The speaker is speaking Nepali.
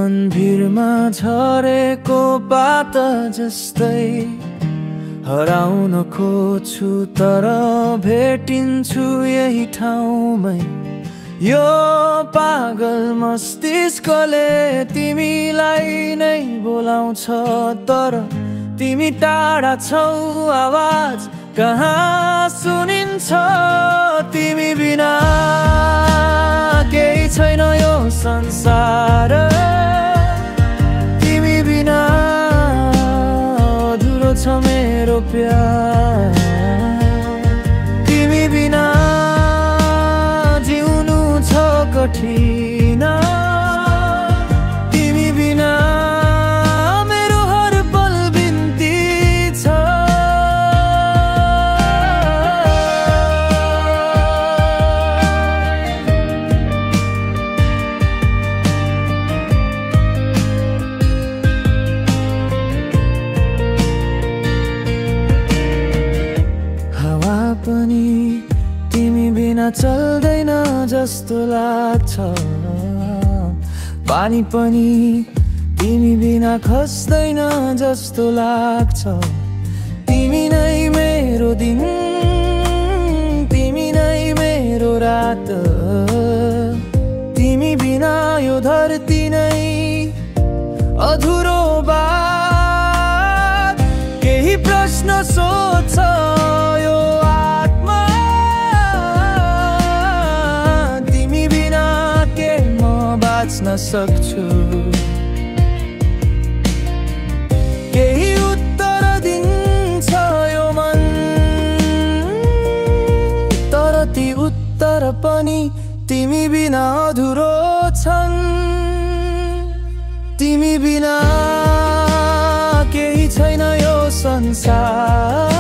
मन भिरमा झरेको पात जस्तै हराउन खोज्छु तर भेटिन्छु यही ठाउँमै। यो पागल मस्तिष्कले तिमीलाई नै बोलाउँछ तर तिमी टाढा छौ, आवाज कहाँ सुनिन्छ। तिमी बिना केही छैन यो संसार, तिमी बिना अधुरो छ मेरो प्यार। तिमी बिना जिउनु छ कठिन, तिमी बिना मेरो हर पल बिन्ती छ। हावा पनि तिमी बिना चल्दैन जस्तो लाग्छ, पानी पनि तिमी बिना खस्दैन जस्तो लाग्छ। तिमी नै मेरो दिन, तिमी नै मेरो रात, तिमी बिना यो धरती नै अधुरो बात। केही प्रश्न सोध्छ यो आत्मा, तिमी बिना के म बाँच्न सक्छु। केही उत्तर दिन्छ यो मन, तर ती उत्तर पनि तिमी बिना अधुरो छन्। तिमी बिना केही छैन यो संसार।